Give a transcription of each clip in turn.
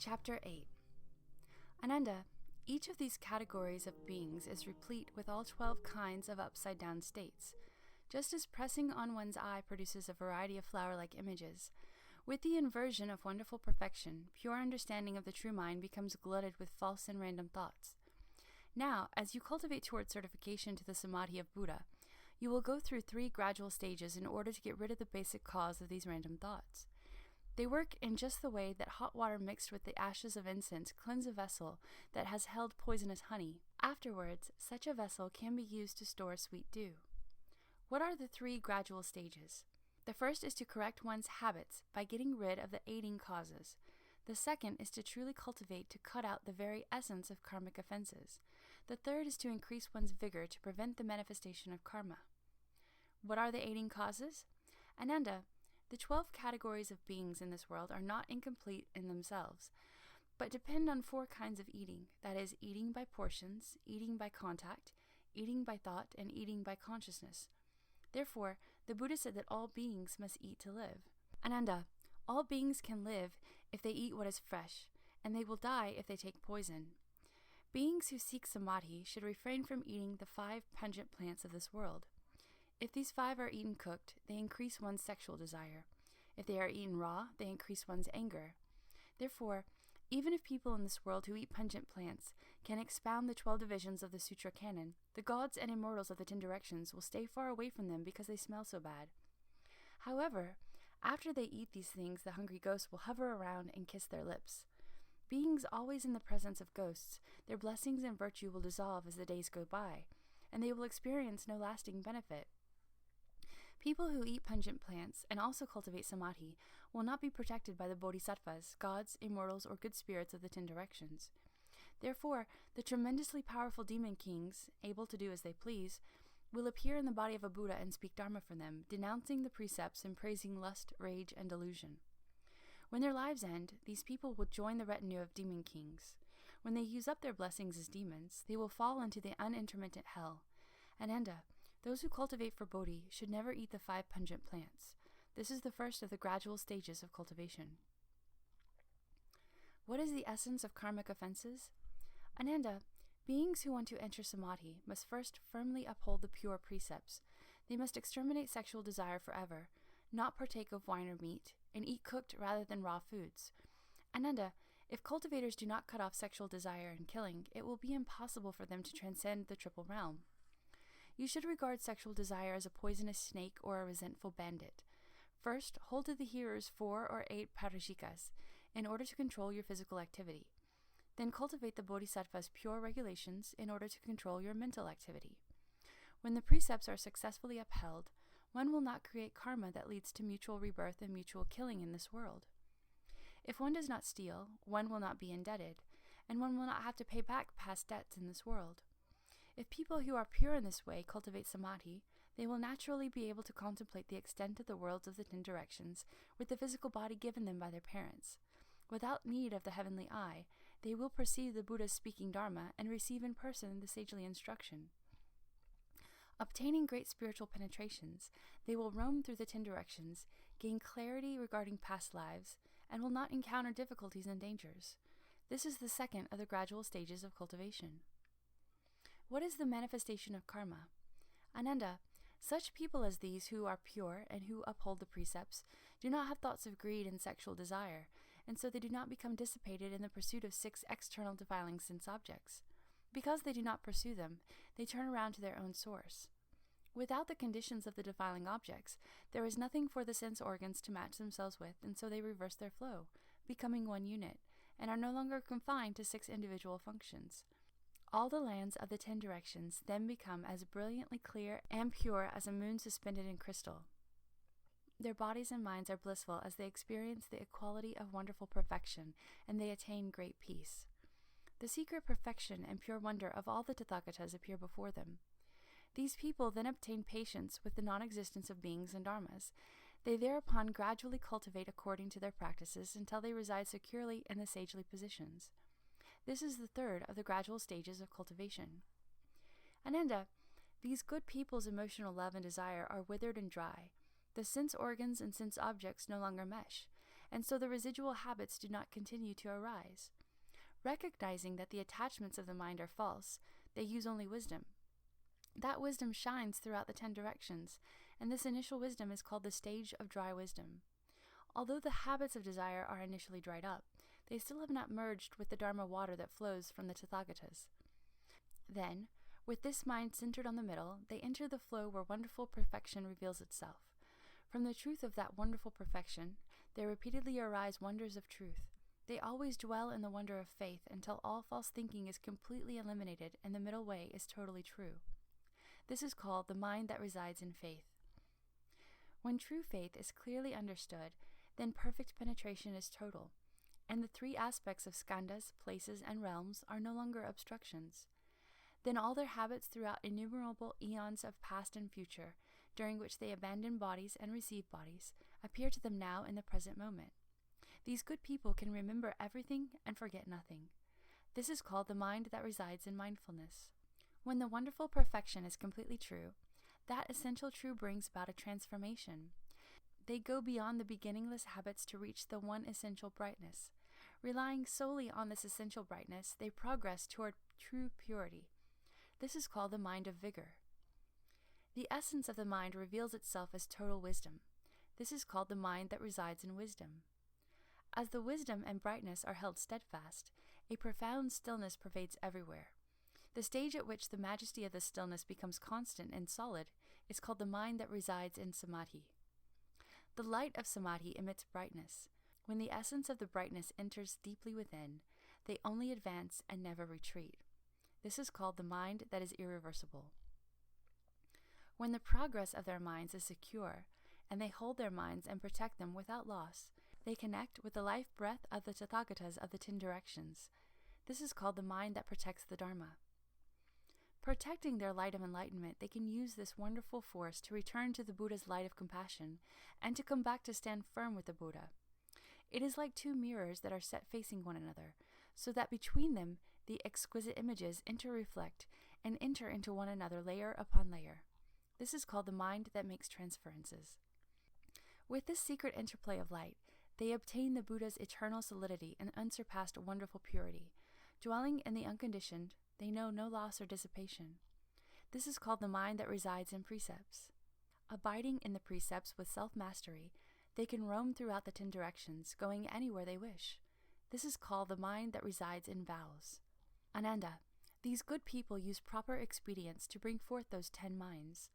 Chapter 8. Ananda, each of these categories of beings is replete with all 12 kinds of upside-down states. Just as pressing on one's eye produces a variety of flower-like images, with the inversion of wonderful perfection, pure understanding of the true mind becomes glutted with false and random thoughts. Now, as you cultivate towards certification to the samadhi of Buddha, you will go through 3 gradual stages in order to get rid of the basic cause of these random thoughts. They work in just the way that hot water mixed with the ashes of incense cleanse a vessel that has held poisonous honey. Afterwards, such a vessel can be used to store sweet dew. What are the 3 gradual stages? The first is to correct one's habits by getting rid of the aiding causes. The second is to truly cultivate to cut out the very essence of karmic offenses. The third is to increase one's vigor to prevent the manifestation of karma. What are the aiding causes? Ananda, the 12 categories of beings in this world are not incomplete in themselves, but depend on 4 kinds of eating, that is, eating by portions, eating by contact, eating by thought, and eating by consciousness. Therefore, the Buddha said that all beings must eat to live. Ananda, all beings can live if they eat what is fresh, and they will die if they take poison. Beings who seek samadhi should refrain from eating the 5 pungent plants of this world. If these 5 are eaten cooked, they increase one's sexual desire. If they are eaten raw, they increase one's anger. Therefore, even if people in this world who eat pungent plants can expound the 12 divisions of the sutra canon, the gods and immortals of the 10 directions will stay far away from them because they smell so bad. However, after they eat these things, the hungry ghosts will hover around and kiss their lips. Beings always in the presence of ghosts, their blessings and virtue will dissolve as the days go by, and they will experience no lasting benefit. People who eat pungent plants and also cultivate samadhi will not be protected by the Bodhisattvas, gods, immortals, or good spirits of the 10 directions. Therefore, the tremendously powerful demon kings, able to do as they please, will appear in the body of a Buddha and speak Dharma for them, denouncing the precepts and praising lust, rage, and delusion. When their lives end, these people will join the retinue of demon kings. When they use up their blessings as demons, they will fall into the unintermittent hell. Ananda, those who cultivate for Bodhi should never eat the 5 pungent plants. This is the first of the gradual stages of cultivation. What is the essence of karmic offenses? Ananda, beings who want to enter samadhi must first firmly uphold the pure precepts. They must exterminate sexual desire forever, not partake of wine or meat, and eat cooked rather than raw foods. Ananda, if cultivators do not cut off sexual desire and killing, it will be impossible for them to transcend the triple realm. You should regard sexual desire as a poisonous snake or a resentful bandit. First, hold to the hearer's 4 or 8 parashikas in order to control your physical activity. Then cultivate the Bodhisattva's pure regulations in order to control your mental activity. When the precepts are successfully upheld, one will not create karma that leads to mutual rebirth and mutual killing in this world. If one does not steal, one will not be indebted, and one will not have to pay back past debts in this world. If people who are pure in this way cultivate samadhi, they will naturally be able to contemplate the extent of the worlds of the 10 directions with the physical body given them by their parents. Without need of the heavenly eye, they will perceive the Buddha's speaking Dharma and receive in person the sagely instruction. Obtaining great spiritual penetrations, they will roam through the 10 directions, gain clarity regarding past lives, and will not encounter difficulties and dangers. This is the second of the gradual stages of cultivation. What is the manifestation of karma? Ananda, such people as these who are pure and who uphold the precepts do not have thoughts of greed and sexual desire, and so they do not become dissipated in the pursuit of 6 external defiling sense objects. Because they do not pursue them, they turn around to their own source. Without the conditions of the defiling objects, there is nothing for the sense organs to match themselves with, and so they reverse their flow, becoming one unit, and are no longer confined to 6 individual functions. All the lands of the 10 directions then become as brilliantly clear and pure as a moon suspended in crystal. Their bodies and minds are blissful as they experience the equality of wonderful perfection, and they attain great peace. The secret perfection and pure wonder of all the Tathagatas appear before them. These people then obtain patience with the non-existence of beings and dharmas. They thereupon gradually cultivate according to their practices until they reside securely in the sagely positions. This is the third of the gradual stages of cultivation. Ananda, these good people's emotional love and desire are withered and dry. The sense organs and sense objects no longer mesh, and so the residual habits do not continue to arise. Recognizing that the attachments of the mind are false, they use only wisdom. That wisdom shines throughout the 10 directions, and this initial wisdom is called the stage of dry wisdom. Although the habits of desire are initially dried up, they still have not merged with the Dharma water that flows from the Tathagatas. Then, with this mind centered on the middle, they enter the flow where wonderful perfection reveals itself. From the truth of that wonderful perfection, there repeatedly arise wonders of truth. They always dwell in the wonder of faith until all false thinking is completely eliminated and the middle way is totally true. This is called the mind that resides in faith. When true faith is clearly understood, then perfect penetration is total, and the 3 aspects of skandhas, places, and realms are no longer obstructions. Then all their habits throughout innumerable eons of past and future, during which they abandon bodies and receive bodies, appear to them now in the present moment. These good people can remember everything and forget nothing. This is called the mind that resides in mindfulness. When the wonderful perfection is completely true, that essential true brings about a transformation. They go beyond the beginningless habits to reach the one essential brightness. Relying solely on this essential brightness, they progress toward true purity. This is called the mind of vigor. The essence of the mind reveals itself as total wisdom. This is called the mind that resides in wisdom. As the wisdom and brightness are held steadfast, a profound stillness pervades everywhere. The stage at which the majesty of the stillness becomes constant and solid is called the mind that resides in samadhi. The light of samadhi emits brightness. When the essence of the brightness enters deeply within, they only advance and never retreat. This is called the mind that is irreversible. When the progress of their minds is secure, and they hold their minds and protect them without loss, they connect with the life breath of the Tathagatas of the 10 directions. This is called the mind that protects the Dharma. Protecting their light of enlightenment, they can use this wonderful force to return to the Buddha's light of compassion and to come back to stand firm with the Buddha. It is like 2 mirrors that are set facing one another, so that between them the exquisite images interreflect and enter into one another layer upon layer. This is called the mind that makes transferences. With this secret interplay of light, they obtain the Buddha's eternal solidity and unsurpassed wonderful purity. Dwelling in the unconditioned, they know no loss or dissipation. This is called the mind that resides in precepts. Abiding in the precepts with self-mastery, they can roam throughout the 10 directions, going anywhere they wish. This is called the mind that resides in vows. Ananda, these good people use proper expedients to bring forth those 10 minds.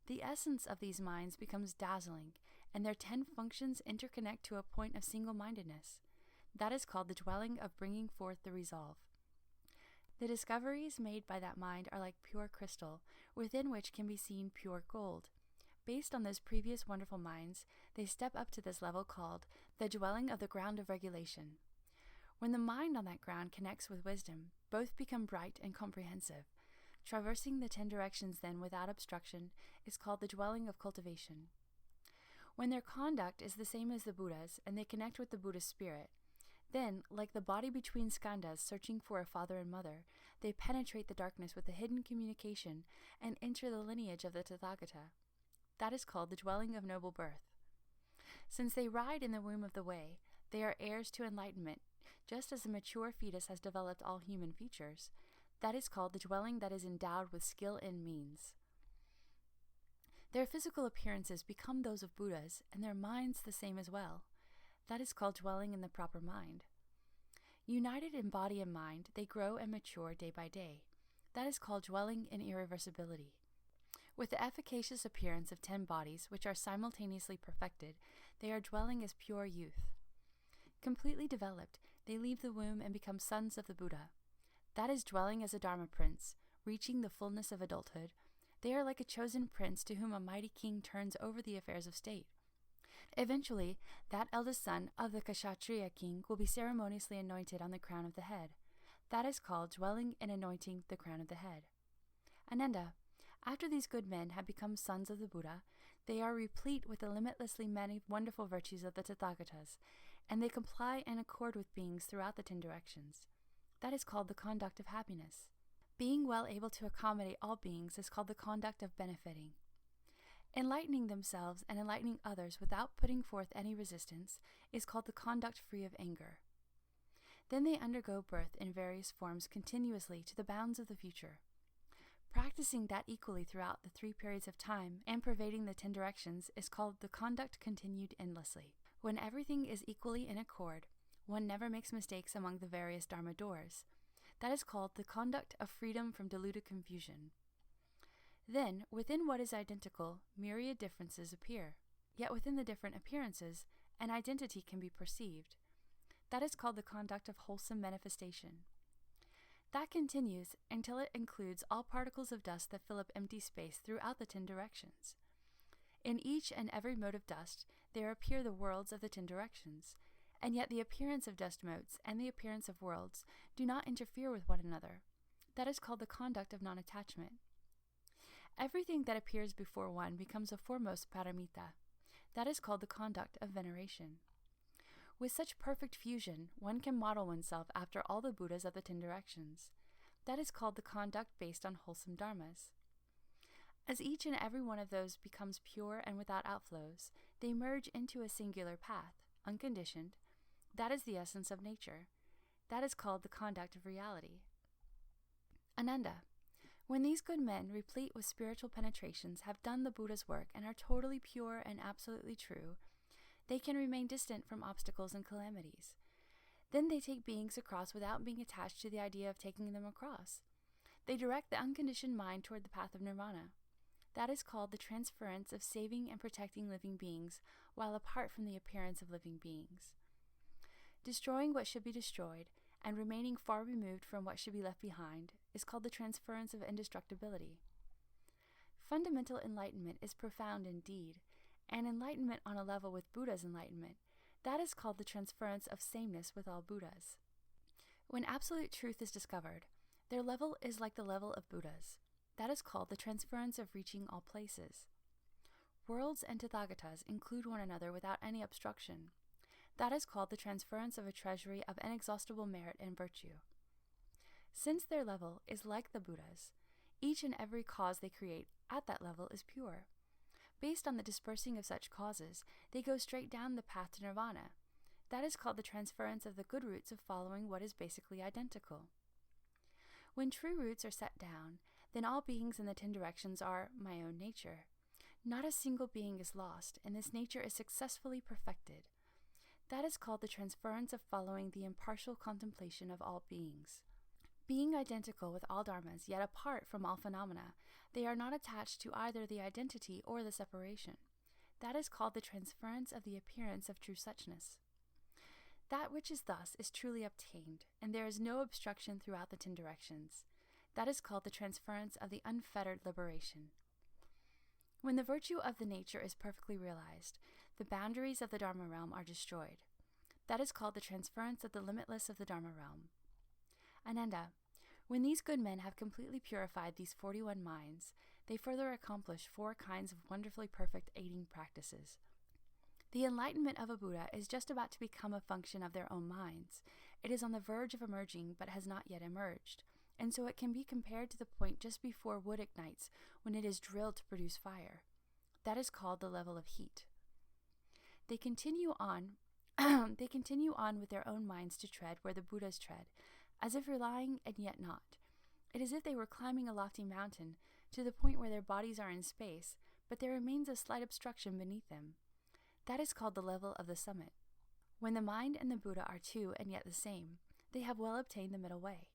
The essence of these minds becomes dazzling, and their 10 functions interconnect to a point of single-mindedness. That is called the dwelling of bringing forth the resolve. The discoveries made by that mind are like pure crystal, within which can be seen pure gold. Based on those previous wonderful minds, they step up to this level called the dwelling of the ground of regulation. When the mind on that ground connects with wisdom, both become bright and comprehensive. Traversing the 10 directions then without obstruction is called the dwelling of cultivation. When their conduct is the same as the Buddha's and they connect with the Buddha's spirit, then, like the body between skandhas searching for a father and mother, they penetrate the darkness with a hidden communication and enter the lineage of the Tathagata. That is called the dwelling of noble birth. Since they ride in the womb of the way, they are heirs to enlightenment, just as a mature fetus has developed all human features. That is called the dwelling that is endowed with skill and means. Their physical appearances become those of Buddhas, and their minds the same as well. That is called dwelling in the proper mind. United in body and mind, they grow and mature day by day. That is called dwelling in irreversibility. With the efficacious appearance of 10 bodies, which are simultaneously perfected, they are dwelling as pure youth. Completely developed, they leave the womb and become sons of the Buddha. That is dwelling as a Dharma prince, reaching the fullness of adulthood. They are like a chosen prince to whom a mighty king turns over the affairs of state. Eventually, that eldest son of the Kshatriya king will be ceremoniously anointed on the crown of the head. That is called dwelling and anointing the crown of the head. Ananda, after these good men have become sons of the Buddha, they are replete with the limitlessly many wonderful virtues of the Tathagatas, and they comply and accord with beings throughout the 10 directions. That is called the conduct of happiness. Being well able to accommodate all beings is called the conduct of benefiting. Enlightening themselves and enlightening others without putting forth any resistance is called the conduct free of anger. Then they undergo birth in various forms continuously to the bounds of the future. Practicing that equally throughout the 3 periods of time and pervading the 10 directions is called the conduct continued endlessly. When everything is equally in accord, one never makes mistakes among the various Dharma doors. That is called the conduct of freedom from deluded confusion. Then, within what is identical, myriad differences appear. Yet within the different appearances, an identity can be perceived. That is called the conduct of wholesome manifestation. That continues until it includes all particles of dust that fill up empty space throughout the 10 directions. In each and every mode of dust, there appear the worlds of the 10 directions, and yet the appearance of dust motes and the appearance of worlds do not interfere with one another. That is called the conduct of non-attachment. Everything that appears before one becomes a foremost paramita. That is called the conduct of veneration. With such perfect fusion, one can model oneself after all the Buddhas of the 10 directions. That is called the conduct based on wholesome dharmas. As each and every one of those becomes pure and without outflows, they merge into a singular path, unconditioned. That is the essence of nature. That is called the conduct of reality. Ananda. When these good men, replete with spiritual penetrations, have done the Buddha's work and are totally pure and absolutely true, they can remain distant from obstacles and calamities. Then they take beings across without being attached to the idea of taking them across. They direct the unconditioned mind toward the path of nirvana. That is called the transference of saving and protecting living beings while apart from the appearance of living beings. Destroying what should be destroyed and remaining far removed from what should be left behind is called the transference of indestructibility. Fundamental enlightenment is profound indeed, and enlightenment on a level with Buddha's enlightenment, that is called the transference of sameness with all Buddhas. When absolute truth is discovered, their level is like the level of Buddhas. That is called the transference of reaching all places. Worlds and Tathagatas include one another without any obstruction. That is called the transference of a treasury of inexhaustible merit and virtue. Since their level is like the Buddhas, each and every cause they create at that level is pure. Based on the dispersing of such causes, they go straight down the path to nirvana. That is called the transference of the good roots of following what is basically identical. When true roots are set down, then all beings in the 10 directions are my own nature. Not a single being is lost, and this nature is successfully perfected. That is called the transference of following the impartial contemplation of all beings. Being identical with all dharmas, yet apart from all phenomena, they are not attached to either the identity or the separation. That is called the transference of the appearance of true suchness. That which is thus is truly obtained, and there is no obstruction throughout the 10 directions. That is called the transference of the unfettered liberation. When the virtue of the nature is perfectly realized, the boundaries of the Dharma realm are destroyed. That is called the transference of the limitless of the Dharma realm. Ananda, when these good men have completely purified these 41 minds, they further accomplish 4 kinds of wonderfully perfect aiding practices. The enlightenment of a Buddha is just about to become a function of their own minds. It is on the verge of emerging, but has not yet emerged, and so it can be compared to the point just before wood ignites when it is drilled to produce fire. That is called the level of heat. They continue on with their own minds to tread where the Buddhas tread, as if relying and yet not. It is as if they were climbing a lofty mountain to the point where their bodies are in space, but there remains a slight obstruction beneath them. That is called the level of the summit. When the mind and the Buddha are two and yet the same, they have well obtained the middle way.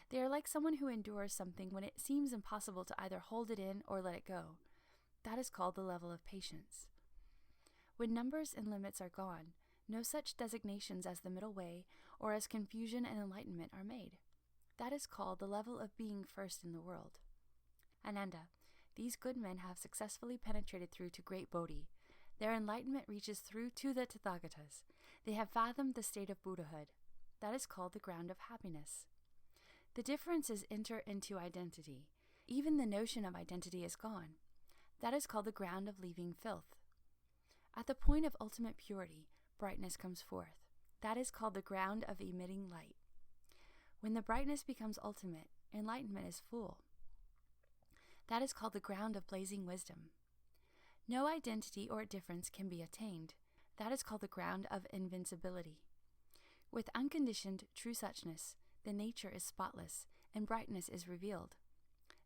They are like someone who endures something when it seems impossible to either hold it in or let it go. That is called the level of patience. When numbers and limits are gone, no such designations as the middle way or as confusion and enlightenment are made. That is called the level of being first in the world. Ananda, these good men have successfully penetrated through to great Bodhi. Their enlightenment reaches through to the Tathagatas. They have fathomed the state of Buddhahood. That is called the ground of happiness. The differences enter into identity. Even the notion of identity is gone. That is called the ground of leaving filth. At the point of ultimate purity, brightness comes forth. That is called the ground of emitting light. When the brightness becomes ultimate, enlightenment is full. That is called the ground of blazing wisdom. No identity or difference can be attained. That is called the ground of invincibility. With unconditioned true suchness, the nature is spotless, and brightness is revealed.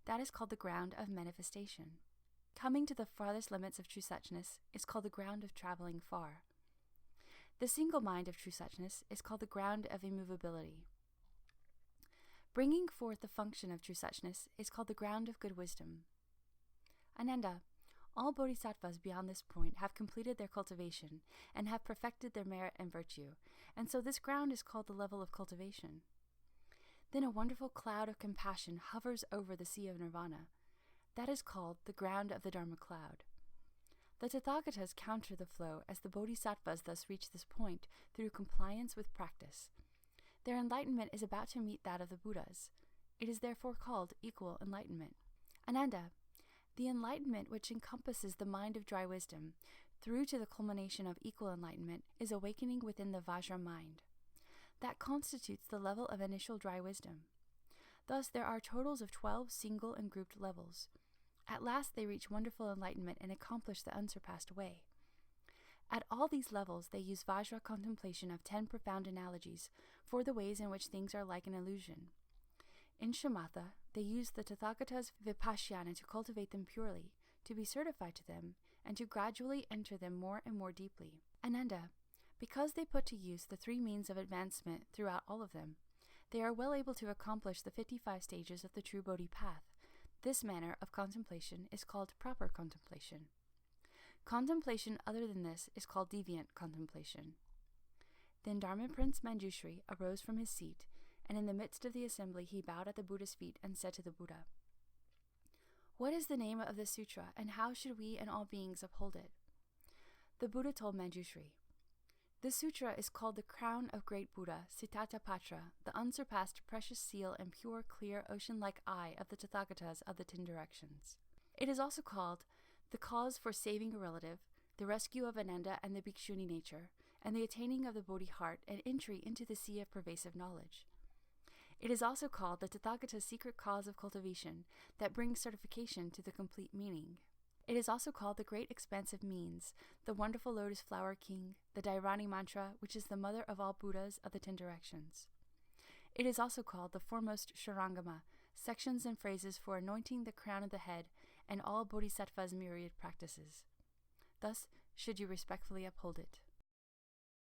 That is called the ground of manifestation. Coming to the farthest limits of true suchness is called the ground of traveling far. The single mind of true suchness is called the ground of immovability. Bringing forth the function of true suchness is called the ground of good wisdom. Ananda, all Bodhisattvas beyond this point have completed their cultivation and have perfected their merit and virtue, and so this ground is called the level of cultivation. Then a wonderful cloud of compassion hovers over the sea of nirvana. That is called the ground of the Dharma cloud. The Tathagatas counter the flow as the Bodhisattvas thus reach this point through compliance with practice. Their enlightenment is about to meet that of the Buddhas. It is therefore called equal enlightenment. Ananda, the enlightenment which encompasses the mind of dry wisdom, through to the culmination of equal enlightenment, is awakening within the Vajra mind. That constitutes the level of initial dry wisdom. Thus there are totals of 12 single and grouped levels. At last they reach wonderful enlightenment and accomplish the unsurpassed way. At all these levels they use Vajra contemplation of 10 profound analogies for the ways in which things are like an illusion. In Shamatha, they use the Tathagata's Vipassana to cultivate them purely, to be certified to them, and to gradually enter them more and more deeply. Ananda, because they put to use the 3 means of advancement throughout all of them, they are well able to accomplish the 55 stages of the true Bodhi path. This manner of contemplation is called proper contemplation. Contemplation other than this is called deviant contemplation. Then Dharma Prince Manjushri arose from his seat, and in the midst of the assembly he bowed at the Buddha's feet and said to the Buddha, "What is the name of this sutra, and how should we and all beings uphold it?" The Buddha told Manjushri, "This sutra is called the Crown of Great Buddha, Siddhatapatra, the unsurpassed precious seal and pure, clear, ocean-like eye of the Tathagatas of the 10 directions. It is also called the cause for saving a relative, the rescue of Ananda and the Bhikshuni nature, and the attaining of the Bodhi heart and entry into the sea of pervasive knowledge. It is also called the Tathagata's secret cause of cultivation that brings certification to the complete meaning. It is also called the great expansive means, the wonderful lotus flower king, the Dharani mantra, which is the mother of all Buddhas of the 10 directions. It is also called the foremost Shurangama, sections and phrases for anointing the crown of the head and all Bodhisattvas' myriad practices. Thus should you respectfully uphold it."